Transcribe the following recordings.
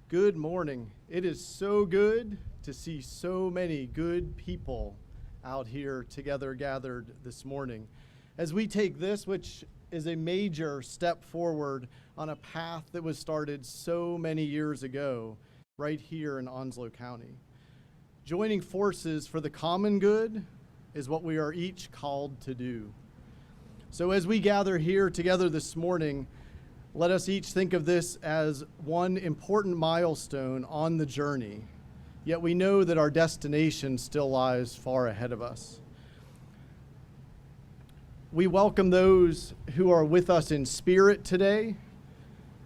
Good morning. It is so good to see so many good people out here together gathered this morning as we take this, which is a major step forward on a path that was started so many years ago right here in Onslow County. Joining forces for the common good is what we are each called to do. So as we gather here together this morning, let us each think of this as one important milestone on the journey, yet we know that our destination still lies far ahead of us. We welcome those who are with us in spirit today,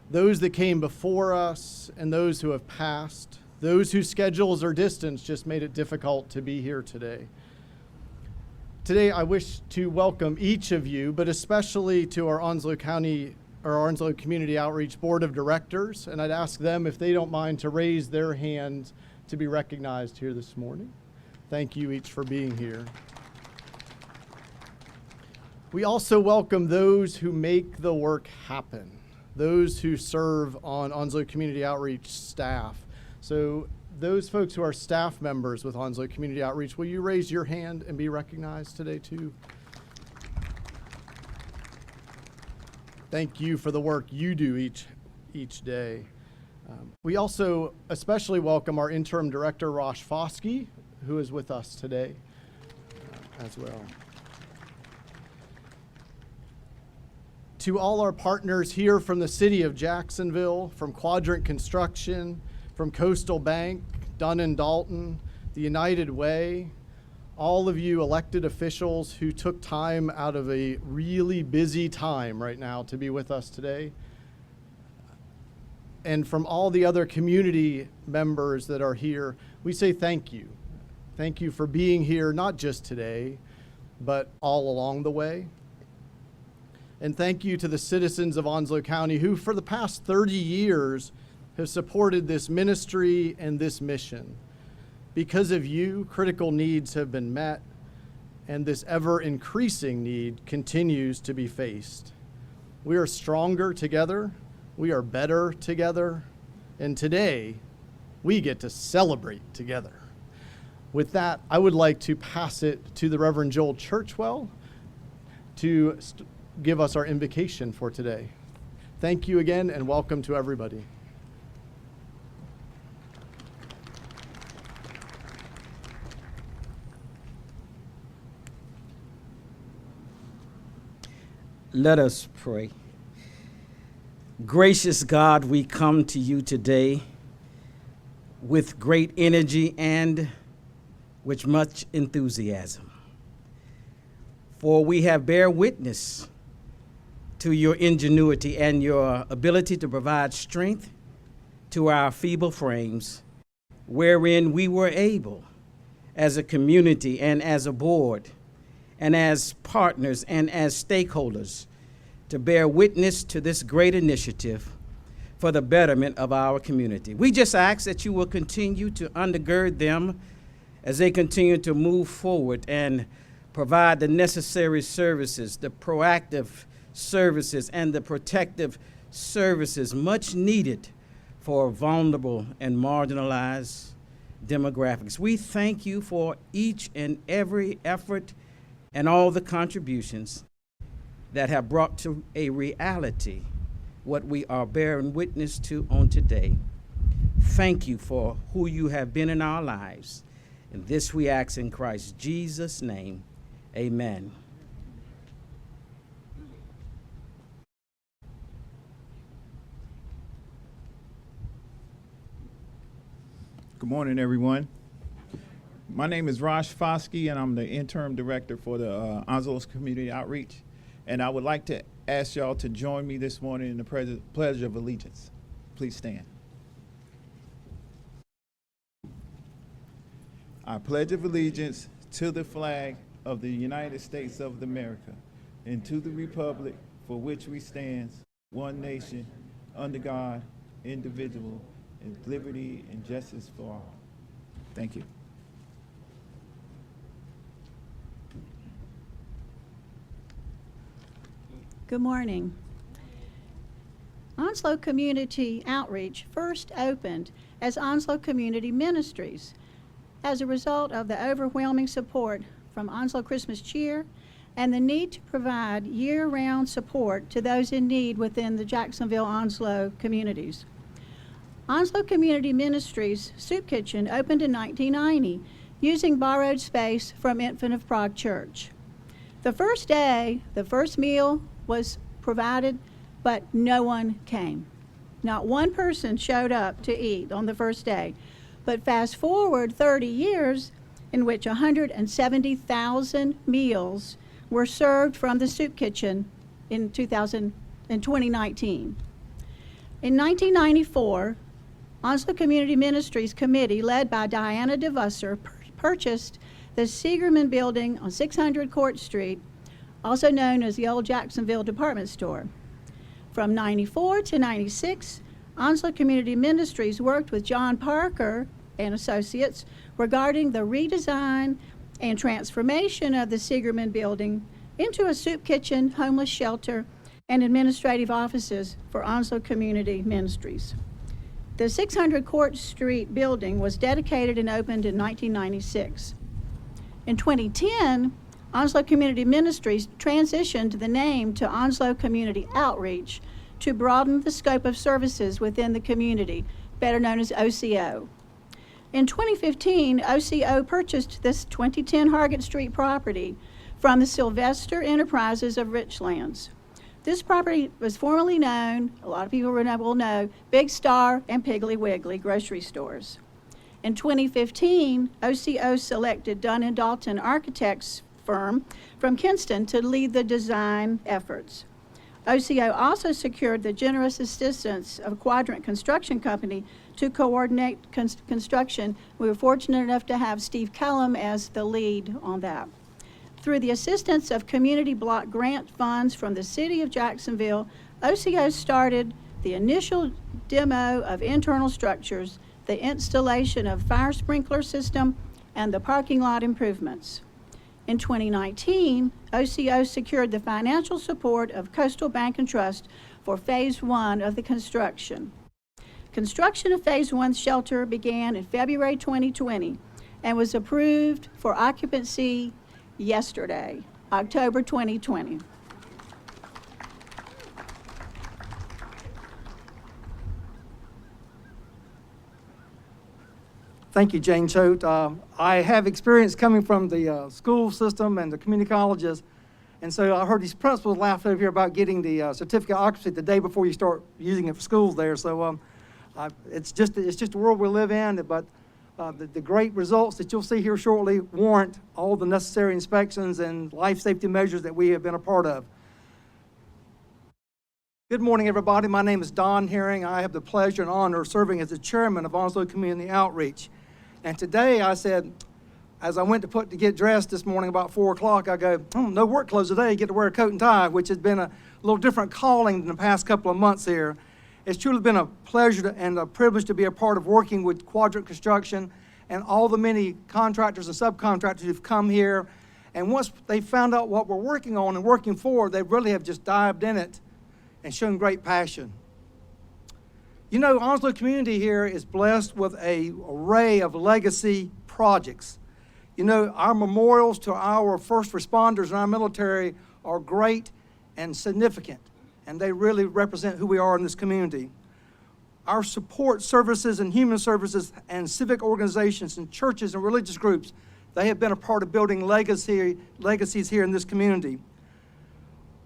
those that came before us and those who have passed, those whose schedules or distance just made it difficult to be here today. Today, I wish to welcome each of you, but especially to our Onslow Community Outreach Board of Directors, and I'd ask them if they don't mind to raise their hand to be recognized here this morning. Thank you each for being here. We also welcome those who make the work happen, those who serve on Onslow Community Outreach staff. So those folks who are staff members with Onslow Community Outreach, will you raise your hand and be recognized today too? Thank you for the work you do each day. We also especially welcome our interim director, Rosh Foskey, who is with us today as well. To all our partners here from the city of Jacksonville, from Quadrant Construction, from Coastal Bank, Dun & Dalton, the United Way, all of you elected officials who took time out of a really busy time right now to be with us today. And from all the other community members that are here, we say thank you. Thank you for being here, not just today, but all along the way. And thank you to the citizens of Onslow County who for the past 30 years have supported this ministry and this mission. Because of you, critical needs have been met, and this ever-increasing need continues to be faced. We are stronger together, we are better together, and today, we get to celebrate together. With that, I would like to pass it to the Reverend Joel Churchwell to give us our invocation for today. Thank you again, and welcome to everybody. Let us pray. Gracious God, we come to you today with great energy and with much enthusiasm. For we have bear witness to your ingenuity and your ability to provide strength to our feeble frames, wherein we were able, as a community and as a board, and as partners and as stakeholders, to bear witness to this great initiative for the betterment of our community. We just ask that you will continue to undergird them as they continue to move forward and provide the necessary services, the proactive services and the protective services much needed for vulnerable and marginalized demographics. We thank you for each and every effort and all the contributions that have brought to a reality what we are bearing witness to on today. Thank you for who you have been in our lives. And this we ask in Christ Jesus' name, amen. Good morning, everyone. My name is Rosh Foskey, and I'm the interim director for the Onslow Community Outreach. And I would like to ask y'all to join me this morning in the Pledge of Allegiance. Please stand. I pledge of allegiance to the flag of the United States of America and to the republic for which we stand, one nation, under God, indivisible, and liberty and justice for all. Thank you. Good morning. Onslow Community Outreach first opened as Onslow Community Ministries as a result of the overwhelming support from Onslow Christmas Cheer and the need to provide year-round support to those in need within the Jacksonville Onslow communities. Onslow Community Ministries Soup Kitchen opened in 1990 using borrowed space from Infant of Prague Church. The first day, the first meal was provided, but no one came. Not one person showed up to eat on the first day. But fast forward 30 years, in which 170,000 meals were served from the soup kitchen in 2019. In 1994, Onslow Community Ministries Committee, led by Diana DeVusser, purchased the Seegerman Building on 600 Court Street, also known as the old Jacksonville Department Store. From 94 to 96, Onslow Community Ministries worked with John Parker and Associates regarding the redesign and transformation of the Seegerman Building into a soup kitchen, homeless shelter, and administrative offices for Onslow Community Ministries. The 600 Court Street building was dedicated and opened in 1996. In 2010, Onslow Community Ministries transitioned the name to Onslow Community Outreach to broaden the scope of services within the community, better known as OCO. In 2015, OCO purchased this 2010 Hargett Street property from the Sylvester Enterprises of Richlands. This property was formerly known, a lot of people will know, Big Star and Piggly Wiggly grocery stores. In 2015, OCO selected Dunn & Dalton Architects firm from Kinston to lead the design efforts. OCO also secured the generous assistance of Quadrant Construction Company to coordinate construction. We were fortunate enough to have Steve Kellum as the lead on that. Through the assistance of community block grant funds from the City of Jacksonville, OCO started the initial demo of internal structures, the installation of fire sprinkler system, and the parking lot improvements. In 2019, OCO secured the financial support of Coastal Bank and Trust for Phase 1 of the construction. Construction of Phase 1 shelter began in February 2020 and was approved for occupancy yesterday, October 2020. Thank you, Jane Choate. I have experience coming from the school system and the community colleges, and so I heard these principals laugh over here about getting the certificate of occupancy the day before you start using it for schools there. So it's just the world we live in, but the great results that you'll see here shortly warrant all the necessary inspections and life safety measures that we have been a part of. Good morning, everybody. My name is Don Herring. I have the pleasure and honor of serving as the chairman of Onslow Community Outreach. And today I said, as I went to get dressed this morning about 4 o'clock, I go, no work clothes today, you get to wear a coat and tie, which has been a little different calling than the past couple of months here. It's truly been a pleasure and a privilege to be a part of working with Quadrant Construction and all the many contractors and subcontractors who've come here. And once they found out what we're working on and working for, they really have just dived in it and shown great passion. You know, Onslow community here is blessed with an array of legacy projects. You know, our memorials to our first responders and our military are great and significant, and they really represent who we are in this community. Our support services and human services and civic organizations and churches and religious groups, they have been a part of building legacies here in this community.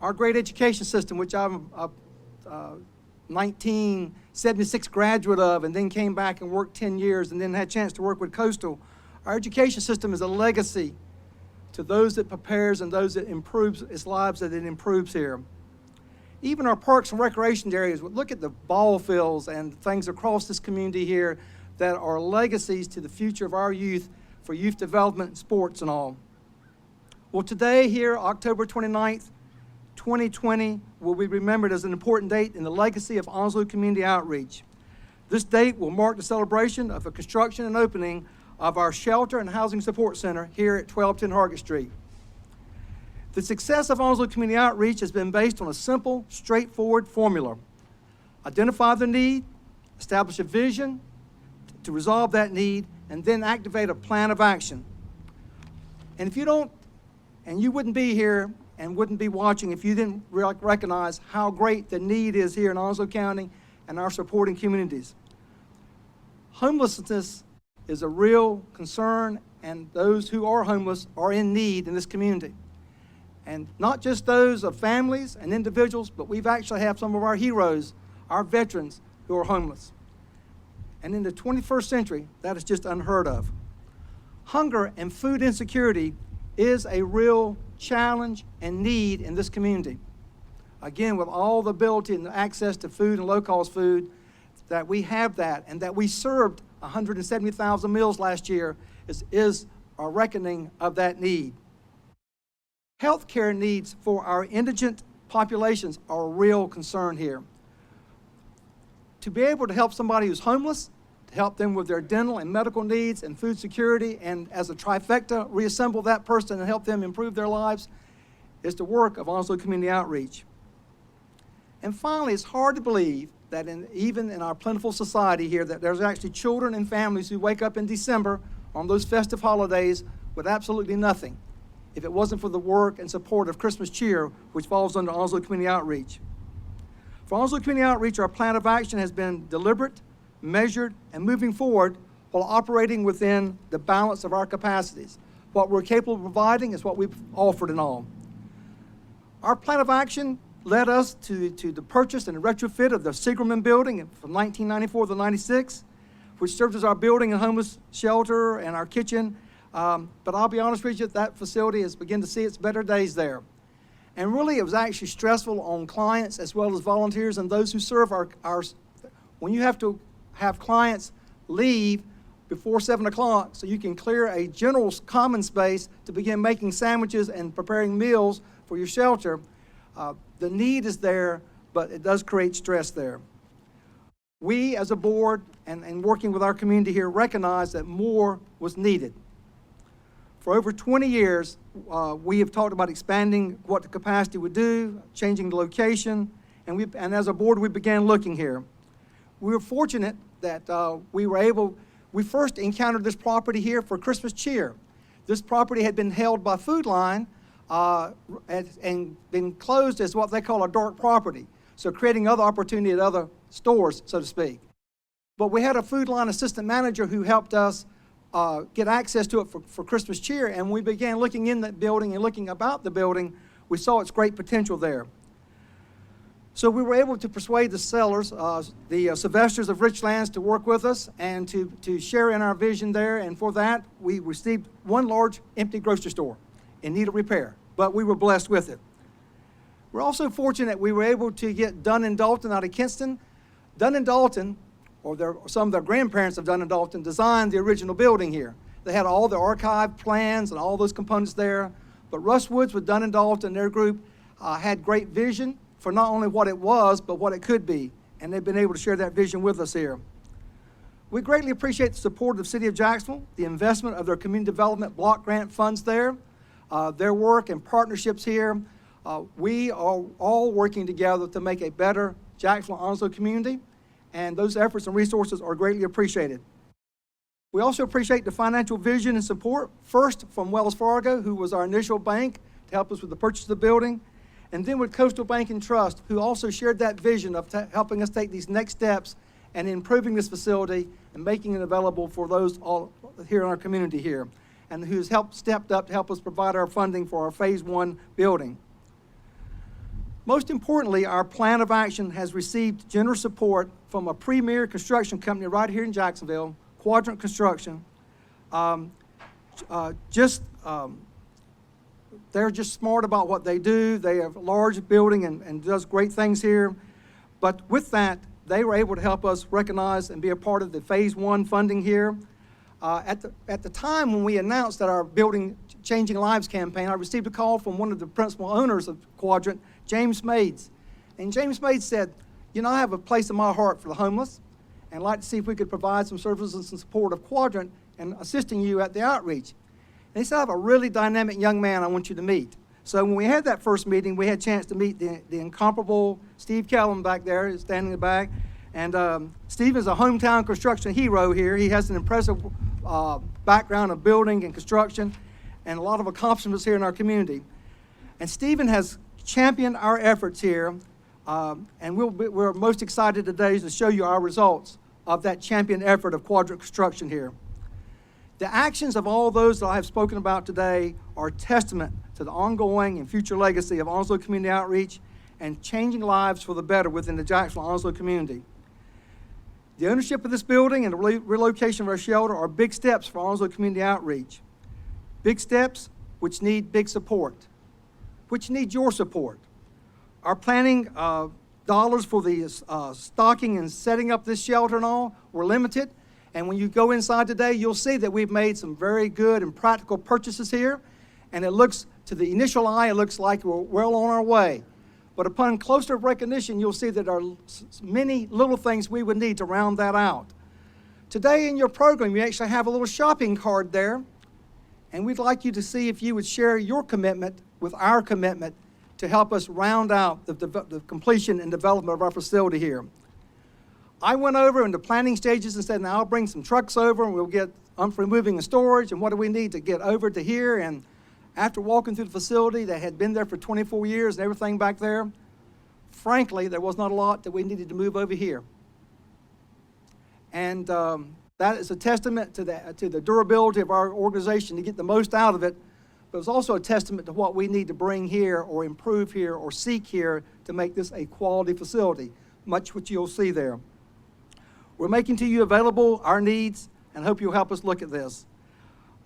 Our great education system, which I'm a 1976 graduate of, and then came back and worked 10 years and then had a chance to work with Coastal. Our education system is a legacy to those that prepares and those that improves its lives, that it improves here. Even our parks and recreation areas, look at the ball fields and things across this community here that are legacies to the future of our youth for youth development, sports and all. Well, today here, October 29th, 2020 will be remembered as an important date in the legacy of Onslow Community Outreach. This date will mark the celebration of the construction and opening of our shelter and housing support center here at 1210 Hargett Street. The success of Onslow Community Outreach has been based on a simple, straightforward formula. identify the need, establish a vision to resolve that need, and then activate a plan of action. And if you don't, and you wouldn't be here and wouldn't be watching if you didn't recognize how great the need is here in Onslow County and our supporting communities. Homelessness is a real concern, and those who are homeless are in need in this community. And not just those of families and individuals, but we've actually have some of our heroes, our veterans, who are homeless. And in the 21st century, that is just unheard of. Hunger and food insecurity is a real challenge and need in this community. Again, with all the ability and access to food and low-cost food, that we have that, and that we served 170,000 meals last year is a reckoning of that need. Healthcare needs for our indigent populations are a real concern here. To be able to help somebody who's homeless, to help them with their dental and medical needs and food security, and as a trifecta, reassemble that person and help them improve their lives, is the work of Onslow Community Outreach. And finally, it's hard to believe that even in our plentiful society here, that there's actually children and families who wake up in December on those festive holidays with absolutely nothing, if it wasn't for the work and support of Christmas Cheer, which falls under Onslow Community Outreach. For Onslow Community Outreach, our plan of action has been deliberate, measured, and moving forward while operating within the balance of our capacities. What we're capable of providing is what we've offered in all. Our plan of action led us to the purchase and retrofit of the Seagerman building from 1994 to 96, which served as our building and homeless shelter and our kitchen. But I'll be honest with you, that facility has begun to see its better days there. And really, it was actually stressful on clients as well as volunteers and those who serve our when you have to have clients leave before 7 o'clock so you can clear a general common space to begin making sandwiches and preparing meals for your shelter. The need is there, but it does create stress there. We as a board and working with our community here recognize that more was needed. For over 20 years, we have talked about expanding what the capacity would do, changing the location, and as a board, we began looking here. We were fortunate that we first encountered this property here for Christmas Cheer. This property had been held by Food Line and been closed as what they call a dark property, so creating other opportunity at other stores, so to speak. But we had a Food Line assistant manager who helped us get access to it for Christmas Cheer, and we began looking in that building and looking about the building. We saw its great potential there. So we were able to persuade the sellers, the Sylvesters of Richlands, to work with us and to share in our vision there, and for that, we received one large empty grocery store in need of repair, but we were blessed with it. We're also fortunate we were able to get Dunn & Dalton out of Kinston. Dunn & Dalton, or some of their grandparents of Dunn & Dalton, designed the original building here. They had all the archive plans and all those components there, but Russ Woods with Dunn & Dalton, their group, had great vision for not only what it was, but what it could be, and they've been able to share that vision with us here. We greatly appreciate the support of the City of Jacksonville, the investment of their community development block grant funds there, their work and partnerships here. We are all working together to make a better Jacksonville-Onslow community, and those efforts and resources are greatly appreciated. We also appreciate the financial vision and support, first from Wells Fargo, who was our initial bank to help us with the purchase of the building, and then with Coastal Bank and Trust, who also shared that vision of helping us take these next steps and improving this facility and making it available for those all here in our community here, and who's stepped up to help us provide our funding for our Phase 1 building. Most importantly, our plan of action has received generous support from a premier construction company right here in Jacksonville, Quadrant Construction. They're just smart about what they do. They have a large building and does great things here. But with that, they were able to help us recognize and be a part of the Phase 1 funding here. At the time when we announced that our Building Changing Lives campaign, I received a call from one of the principal owners of Quadrant, James Mades. And James Mades said, you know, I have a place in my heart for the homeless, and I'd like to see if we could provide some services and support of Quadrant and assisting you at the outreach. And he said, I have a really dynamic young man I want you to meet. So when we had that first meeting, we had a chance to meet the incomparable Steve Kellum back there, standing in the back. And Steve is a hometown construction hero here. He has an impressive background of building and construction and a lot of accomplishments here in our community. And Stephen has championed our efforts here, and we're most excited today to show you our results of that championed effort of Quadrant Construction here. The actions of all those that I have spoken about today are testament to the ongoing and future legacy of Onslow Community Outreach and changing lives for the better within the Jacksonville Onslow community. The ownership of this building and the relocation of our shelter are big steps for Onslow Community Outreach. Big steps which need big support, which need your support. Our planning dollars for the stocking and setting up this shelter and all were limited. And when you go inside today, you'll see that we've made some very good and practical purchases here. And it looks, to the initial eye, it looks like we're well on our way. But upon closer recognition, you'll see that there are many little things we would need to round that out. Today in your program, you actually have a little shopping card there. And we'd like you to see if you would share your commitment with our commitment to help us round out the completion and development of our facility here. I went over in the planning stages and said, now I'll bring some trucks over and we'll get for moving and storage and what do we need to get over to here. And after walking through the facility that had been there for 24 years and everything back there, frankly, there was not a lot that we needed to move over here. And that is a testament to the durability of our organization to get the most out of it, but it's also a testament to what we need to bring here or improve here or seek here to make this a quality facility, much which you'll see there. We're making to you available our needs and hope you'll help us look at this.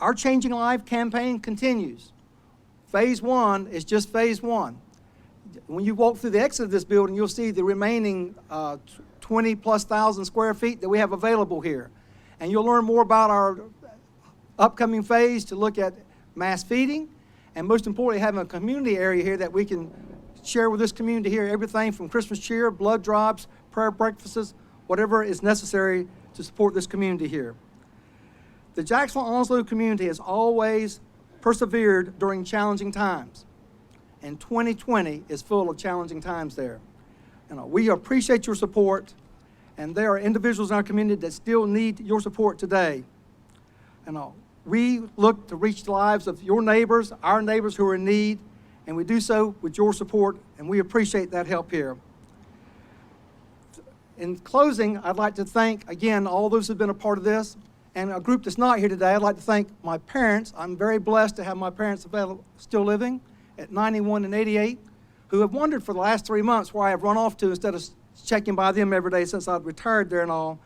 Our Changing Life campaign continues. Phase 1 is just phase 1. When you walk through the exit of this building, you'll see the remaining 20+ thousand square feet that we have available here. And you'll learn more about our upcoming phase to look at mass feeding, and most importantly, having a community area here that we can share with this community here, everything from Christmas cheer, blood drops, prayer breakfasts, whatever is necessary to support this community here. The Jacksonville Onslow community has always persevered during challenging times, and 2020 is full of challenging times there. And we appreciate your support, and there are individuals in our community that still need your support today. And we look to reach the lives of your neighbors, our neighbors who are in need, and we do so with your support, and we appreciate that help here. In closing, I'd like to thank, again, all those who've been a part of this, and a group that's not here today. I'd like to thank my parents. I'm very blessed to have my parents still living at 91 and 88, who have wondered for the last 3 months where I have run off to instead of checking by them every day since I've retired there and all.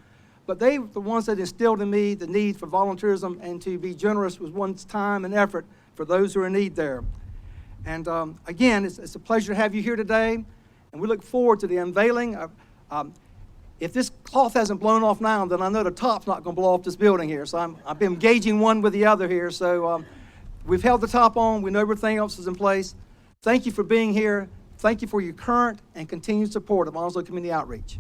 But they were the ones that instilled in me the need for volunteerism and to be generous with one's time and effort for those who are in need there. And again, it's a pleasure to have you here today, and we look forward to the unveiling of, if this cloth hasn't blown off now, then I know the top's not going to blow off this building here. So I've been engaging one with the other here. So we've held the top on. We know everything else is in place. Thank you for being here. Thank you for your current and continued support of Onslow Community Outreach.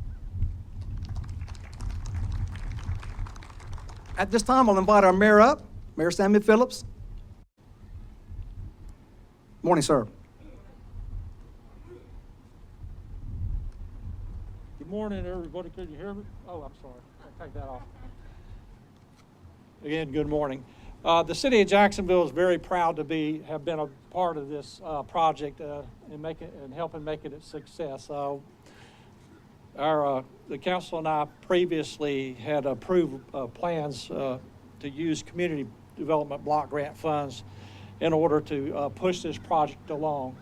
At this time, I'll invite our mayor up, Mayor Sammy Phillips. Morning, sir. Good morning, everybody. Can you hear me? Oh, I'm sorry. I'll take that off. Again, good morning. The city of Jacksonville is very proud to have been a part of this project and helping make it a success. The council and I previously had approved plans to use community development block grant funds in order to push this project along.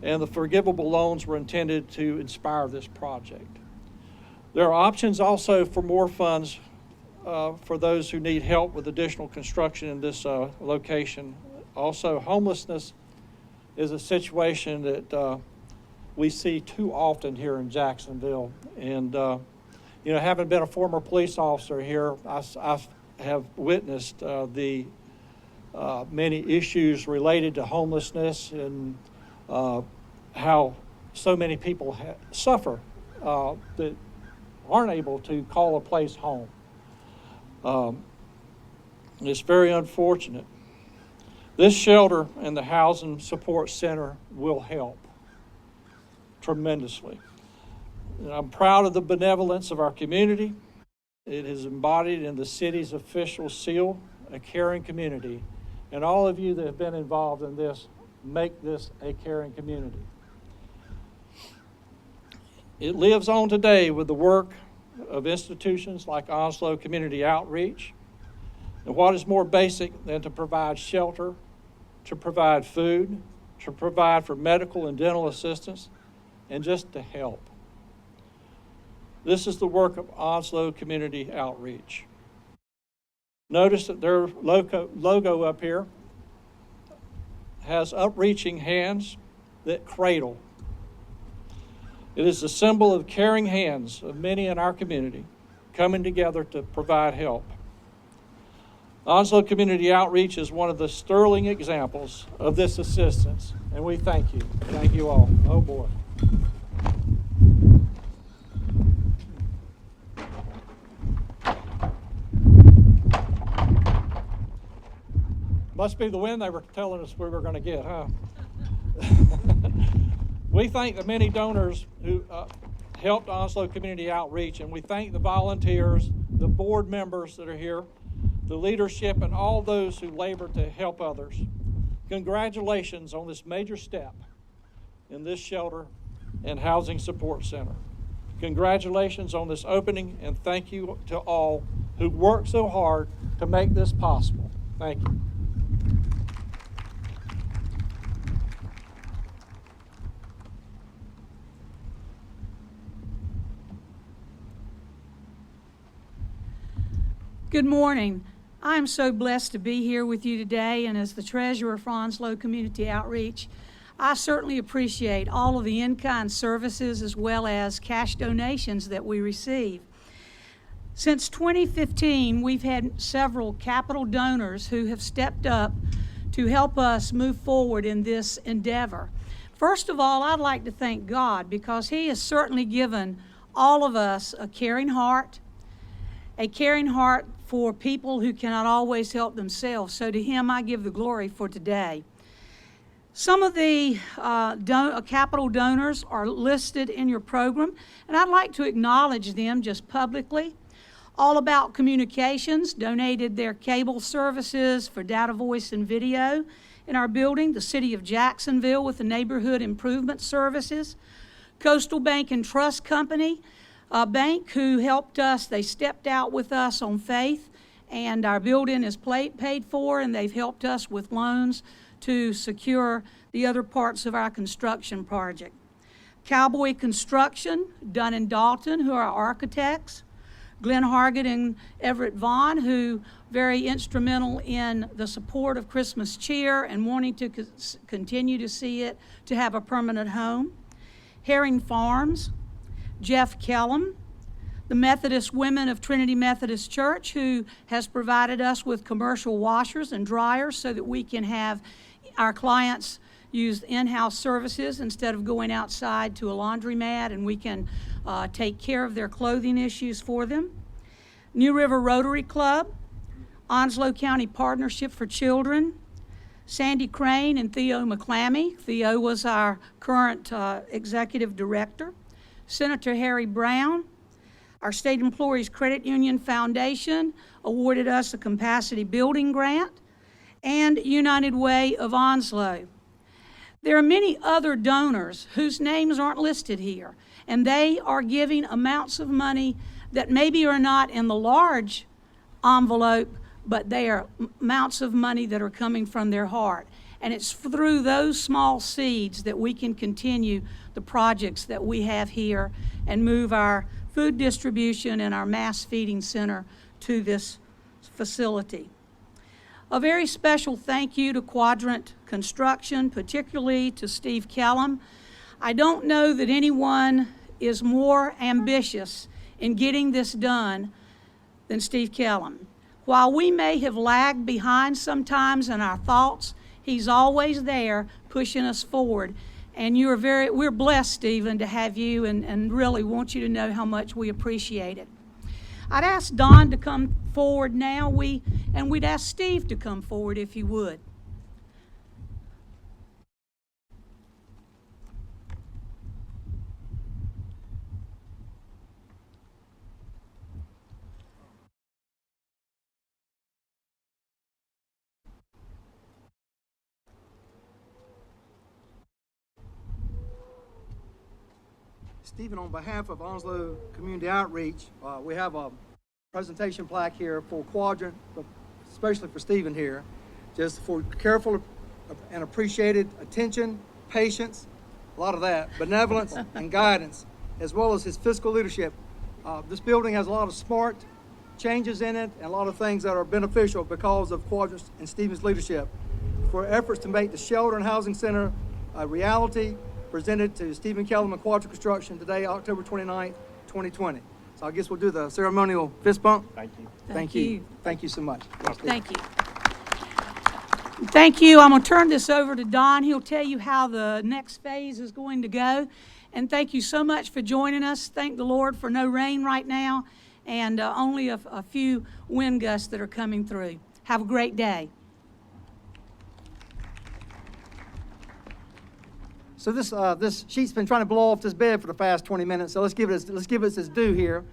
And the forgivable loans were intended to inspire this project. There are options also for more funds for those who need help with additional construction in this location. Also, homelessness is a situation that we see too often here in Jacksonville. And, having been a former police officer here, I have witnessed the many issues related to homelessness and how so many people suffer that aren't able to call a place home. It's very unfortunate. This shelter and the Housing Support Center will help tremendously. And I'm proud of the benevolence of our community. It is embodied in the city's official seal, a caring community. And all of you that have been involved in this make this a caring community. It lives on today with the work of institutions like Onslow Community Outreach. And what is more basic than to provide shelter, to provide food, to provide for medical and dental assistance, and just to help. This is the work of Onslow Community Outreach. Notice that their logo up here has upreaching hands that cradle. It is a symbol of caring hands of many in our community coming together to provide help. Onslow Community Outreach is one of the sterling examples of this assistance, and we thank you. Thank you all. Oh boy. Must be the wind they were telling us we were going to get, huh? We thank the many donors who helped Onslow Community Outreach, and we thank the volunteers, the board members that are here, the leadership, and all those who labor to help others. Congratulations on this major step in this shelter and housing support center. Congratulations on this opening, and thank you to all who worked so hard to make this possible. Thank you. Good morning. I am so blessed to be here with you today, and as the treasurer for Onslow Community Outreach, I certainly appreciate all of the in-kind services as well as cash donations that we receive. Since 2015, we've had several capital donors who have stepped up to help us move forward in this endeavor. First of all, I'd like to thank God because He has certainly given all of us a caring heart for people who cannot always help themselves. So to Him, I give the glory for today. Some of the capital donors are listed in your program, and I'd like to acknowledge them just publicly. All About Communications donated their cable services for data, voice, and video in our building. The City of Jacksonville with the Neighborhood Improvement Services. Coastal Bank and Trust Company, a bank who helped us. They stepped out with us on faith, and our building is paid for, and they've helped us with loans to secure the other parts of our construction project. Cowboy Construction, Dunn and Dalton, who are our architects. Glenn Hargett and Everett Vaughn, who very instrumental in the support of Christmas Cheer and wanting to continue to see it to have a permanent home. Herring Farms, Jeff Kellum, the Methodist Women of Trinity Methodist Church, who has provided us with commercial washers and dryers so that we can have our clients use in-house services instead of going outside to a laundromat, and we can take care of their clothing issues for them. New River Rotary Club, Onslow County Partnership for Children, Sandy Crane and Theo McClammy. Theo was our current executive director. Senator Harry Brown, our State Employees Credit Union Foundation awarded us a capacity building grant, and United Way of Onslow. There are many other donors whose names aren't listed here, and they are giving amounts of money that maybe are not in the large envelope, but they are amounts of money that are coming from their heart. And it's through those small seeds that we can continue the projects that we have here and move our food distribution and our mass feeding center to this facility. A very special thank you to Quadrant Construction, particularly to Steve Kellum. I don't know that anyone is more ambitious in getting this done than Steve Kellum. While we may have lagged behind sometimes in our thoughts, he's always there pushing us forward. And we're blessed, Stephen, to have you and really want you to know how much we appreciate it. I'd ask Don to come forward now, and we'd ask Steve to come forward if you would. Stephen, on behalf of Onslow Community Outreach, we have a presentation plaque here for Quadrant, but especially for Stephen here, just for careful and appreciated attention, patience, a lot of that, benevolence and guidance, as well as his fiscal leadership. This building has a lot of smart changes in it and a lot of things that are beneficial because of Quadrant's and Stephen's leadership. For efforts to make the Shelter and Housing Center a reality, presented to Stephen Kellum and Quadrant Construction today, October 29th, 2020. So I guess we'll do the ceremonial fist bump. Thank you. Thank you. Thank you so much. Thank you. Thank you. I'm going to turn this over to Don. He'll tell you how the next phase is going to go. And thank you so much for joining us. Thank the Lord for no rain right now and only a few wind gusts that are coming through. Have a great day. So this sheet's been trying to blow off this bed for the past 20 minutes, so let's give it its due here.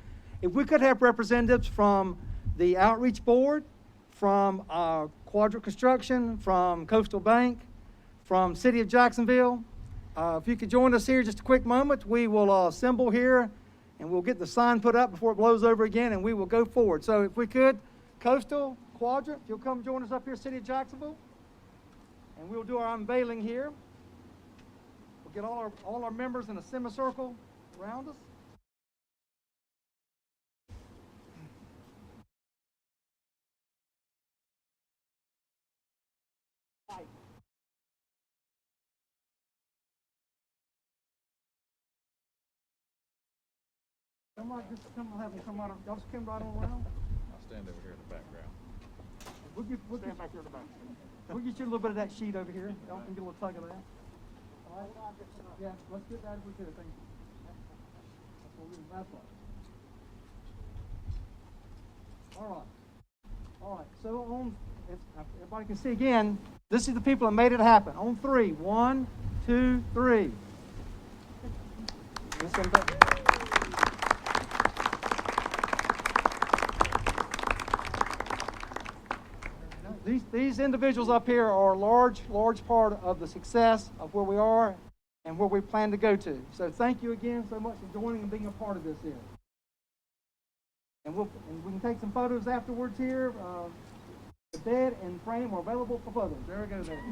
If we could have representatives from the Outreach Board, from Quadrant Construction, from Coastal Bank, from City of Jacksonville, if you could join us here just a quick moment, we will assemble here and we'll get the sign put up before it blows over again and we will go forward. So if we could, Coastal, Quadrant, if you'll come join us up here, City of Jacksonville, and we'll do our unveiling here. We'll get all our members in a semicircle around us. Have them come out. Y'all just come right on around. I'll stand over here in the background. Stand back here in the back. We'll get you a little bit of that sheet over here. Y'all can get a little tug of that. All right. Yeah, let's get that if we could. Thank you. That's right. All right. So if everybody can see again, this is the people that made it happen. On three. 1, 2, 3. These individuals up here are a large part of the success of where we are and where we plan to go to. So thank you again so much for joining and being a part of this here. And we can take some photos afterwards here. The bed and frame are available for photos. There we go there.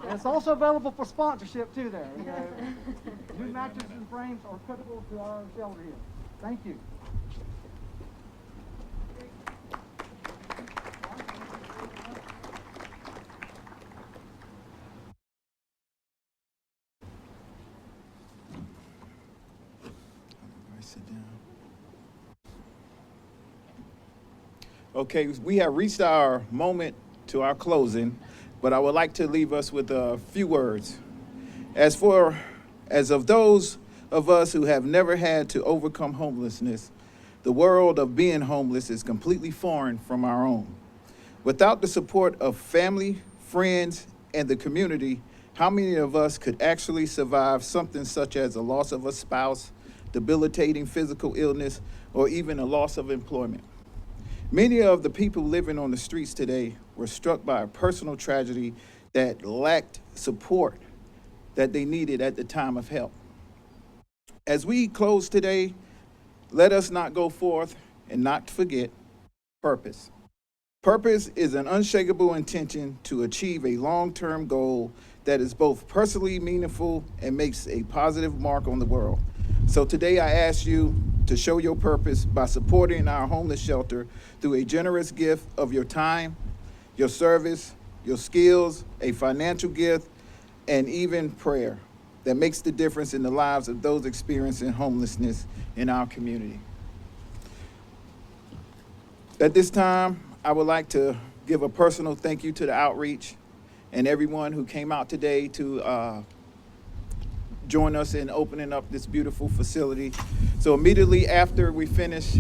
And it's also available for sponsorship too there. You know, new mattresses and frames are critical to our shelter here. Thank you. Okay, we have reached our moment to our closing, but I would like to leave us with a few words. As of those of us who have never had to overcome homelessness, the world of being homeless is completely foreign from our own. Without the support of family, friends, and the community, how many of us could actually survive something such as a loss of a spouse, debilitating physical illness, or even a loss of employment? Many of the people living on the streets today were struck by a personal tragedy that lacked support that they needed at the time of help. As we close today, let us not go forth and not forget purpose. Purpose is an unshakable intention to achieve a long-term goal that is both personally meaningful and makes a positive mark on the world. So today I ask you to show your purpose by supporting our homeless shelter through a generous gift of your time, your service, your skills, a financial gift, and even prayer that makes the difference in the lives of those experiencing homelessness in our community. At this time, I would like to give a personal thank you to the outreach and everyone who came out today to join us in opening up this beautiful facility. So immediately after we finish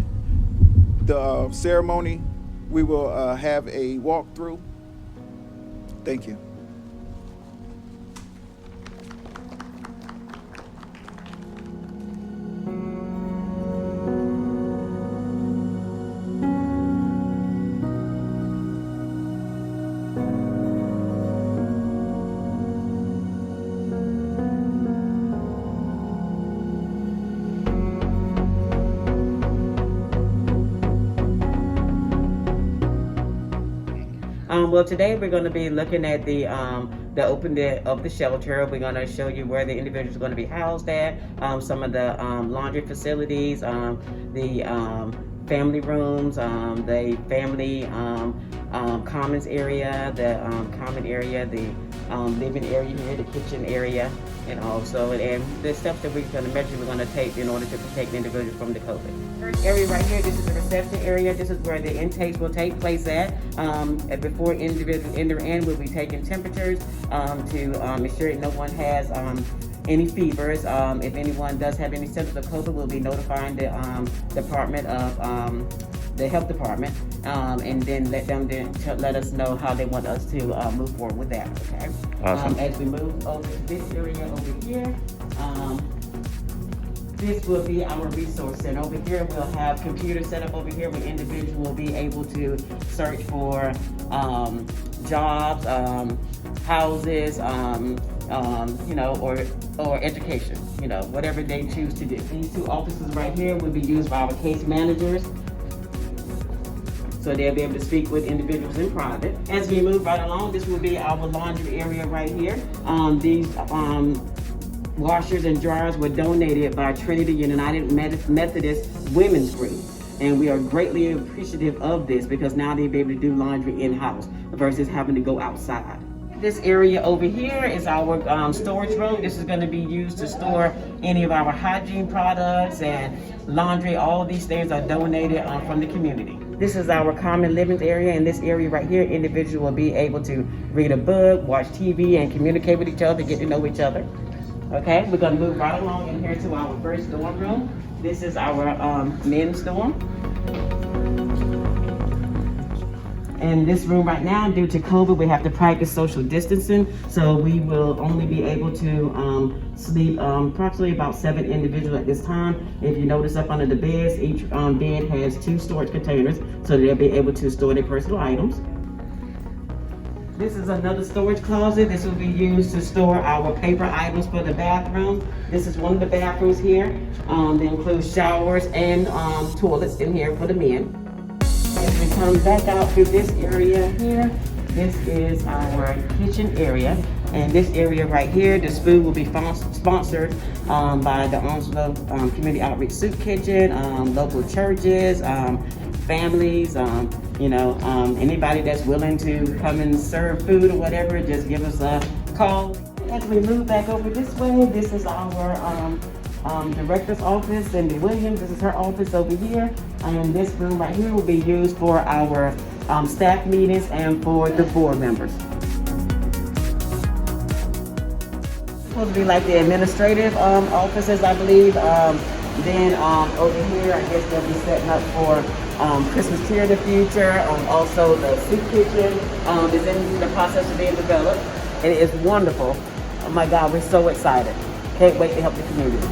the ceremony, we will have a walkthrough. Thank you. Well, today we're going to be looking at the opening of the shelter. We're going to show you where the individuals are going to be housed at, some of the laundry facilities, the family rooms, the family commons area, the common area, the living area here, the kitchen area, and also and the steps that we're going to measure, we're going to take in order to protect the individuals from the COVID. First area right here, this is the reception area. This is where the intakes will take place at. Before individuals enter in, we'll be taking temperatures to ensure no one has any fevers. If anyone does have any symptoms of COVID, we'll be notifying the department of the health department, and then let them let us know how they want us to move forward with that. Okay. Awesome. As we move over to this area over here, this will be our resource center. Over here, we'll have computers set up over here where individuals will be able to search for jobs, houses, or education, whatever they choose to do. These two offices right here will be used by our case managers, so they'll be able to speak with individuals in private. As we move right along, this will be our laundry area right here. These washers and dryers were donated by Trinity United Methodist Women's Group. And we are greatly appreciative of this because now they'll be able to do laundry in-house versus having to go outside. This area over here is our storage room. This is going to be used to store any of our hygiene products and laundry. All of these things are donated from the community. This is our common living area. In this area right here, individuals will be able to read a book, watch TV, and communicate with each other, get to know each other. Okay, we're going to move right along in here to our first dorm room. This is our men's dorm. In this room right now, due to COVID, we have to practice social distancing, so we will only be able to sleep approximately about 7 individuals at this time. If you notice up under the beds, each bed has 2 storage containers, so they'll be able to store their personal items. This is another storage closet. This will be used to store our paper items for the bathroom. This is one of the bathrooms here. They include showers and toilets in here for the men. As we come back out through this area here, this is our kitchen area. And this area right here, this food will be sponsored by the Onslow Community Outreach Soup Kitchen, local churches, families, anybody that's willing to come and serve food or whatever, just give us a call. As we move back over this way, this is our director's office, Cindy Williams. This is her office over here. And this room right here will be used for our staff meetings and for the board members. Supposed to be like the administrative offices, I believe. Then over here, I guess they'll be setting up for Christmas tree in the future. Also, the soup kitchen is in the process of being developed. And it is wonderful. Oh my God, we're so excited. Can't wait to help the community.